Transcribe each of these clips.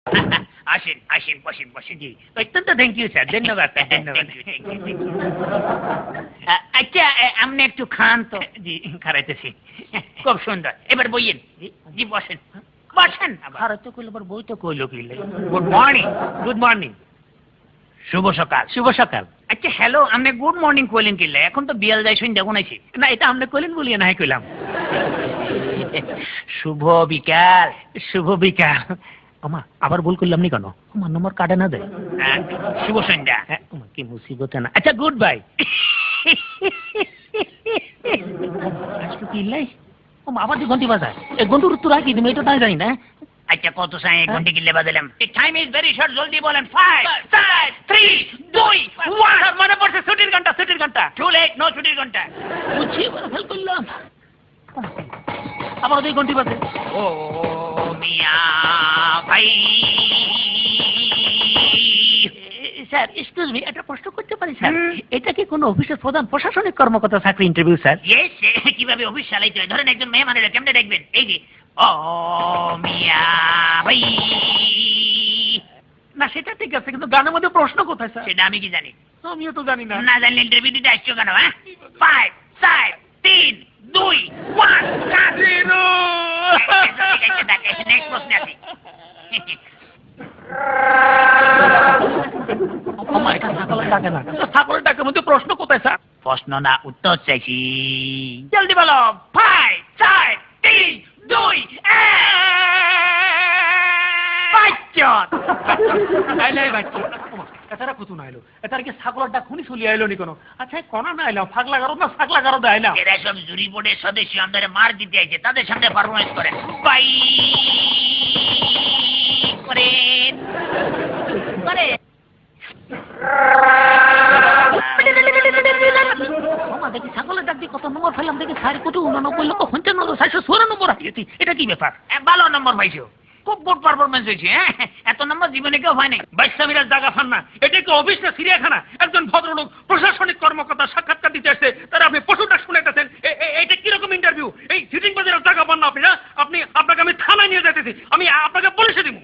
আসেন আসেন, বসেন বসেন। জি, অত্যন্ত থ্যাংক ইউ স্যার, ধন্যবাদ স্যার, ধন্যবাদ। আচ্ছা, আপনি একটু খান তো। জি, খারাইতেছি। খুব সুন্দর, এবার বইয়েন। জি বসেন বসেন। খারাইতে কইল, আবার বই তো কইল কি? গুড মর্নিং, গুড মর্নিং, শুভ সকাল, শুভ সকাল। আচ্ছা হ্যালো, আপনি গুড মর্নিং কইলেন কিলে? এখন তো বিয়াল যাই শুন দেখুন আইছি। না, এটা আপনি কইলেন বলিয়ে নাই কইলাম। শুভ বিকাল, শুভ বিকাল। আমা আবার ভুল করলাম নি কেন? আমার নম্বর কাটে না দেয়। শুভ সন্ধ্যা। কি মুসিবত না। আচ্ছা গুড বাই। আজকে কি লাই? আবার যে ঘন্টি বাজায়, এই ঘন্টুর উত্তর কি তুমি এটা তাই জানি না। আচ্ছা কত সাই ঘন্টি কিলে বাজালাম? টাইম ইজ ভেরি শর্ট, জলদি বলেন। 5 4 3 2 1। মনে পড়ছে, ছুটির ঘন্টা, ছুটির ঘন্টা। টু লেট, নো ছুটির ঘন্টা। বুঝছি, এবার ফেল করলাম। আবার দুই ঘন্টি বাজে। ও মিয়া ভাই। স্যার এক্সকিউজ মি, একটা প্রশ্ন করতে পারি স্যার? এটা কি কোনো অফিসের প্রধান প্রশাসনিক কর্মকর্তা চাকরি ইন্টারভিউ স্যার? ইয়েস। কিভাবে অফিস চালাইতে হয়? ধরেন একজন মেহমানের কেমনে দেখবেন? এই যে ও মিয়া ভাই। না সেটা ঠিক আছে, কিন্তু গানের মধ্যে প্রশ্ন কোথায় স্যার? সেটা আমি কি জানি? আমিও তো জানি না। না জানলে ইন্টারভিউ দিতে আসছো কেন? হ্যাঁ, 5 4 3 2 1 0। নেক্সট প্রশ্ন আছে। ছাগলের ডাকের মধ্যে প্রশ্ন কোথায় স্যার? প্রশ্ন না, উত্তর চাইছি। জলদি বলো। 5 4 3 2 এতারা কত না এলো? এতার কি ছাগলের ডাক খুনি চলি আইলো নি কোনো? আচ্ছা কনা না এলাম, ফাগলা গারো না ছাগলা গারো দেয় না? এরা সব জুরি বোর্ডের সদস্য, আমাদের মার দিতে আইছে, তাদের সামনে পারফরমেন্স করেন। বাই করেন করে। দেখি ছাগলের ডাক দিয়ে কত নম্বর ফেলাম, দেখি 489 লক্ষ 55,494 নম্বর হারিয়েছি। এটা কি ব্যাপার? ভালো নম্বর পাইছো, খুব গুড পারফরমেন্স হয়েছে। হ্যাঁ, এত নম্বর জীবনে কেউ হয় নাই। বাইসামিরা জায়গা ফান না, এটা কি অফিস না চিড়িয়াখানা? একজন ভদ্রলোক প্রশাসনিক কর্মকর্তা সাক্ষাৎকার দিতে আসছে, তারা আপনি পশু ডাক শুনাইতেছেন। এটা কিরকম ইন্টারভিউ? এই সিটিং বাজারের জায়গা পান না আপনি? না, আপনাকে আমি থানায় নিয়ে যেতেছি, আমি আপনাকে পুলিশে দিব।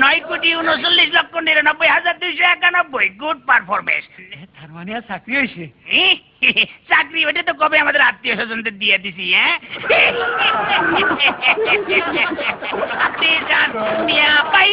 9,39,99,291। Good performance. তার মানে আর চাকরি হয়েছে? চাকরি ওটা তো কবে আমাদের আত্মীয় স্বজনদের দিয়ে দিছি। হ্যাঁ, আপনি যান মিয়া পাই।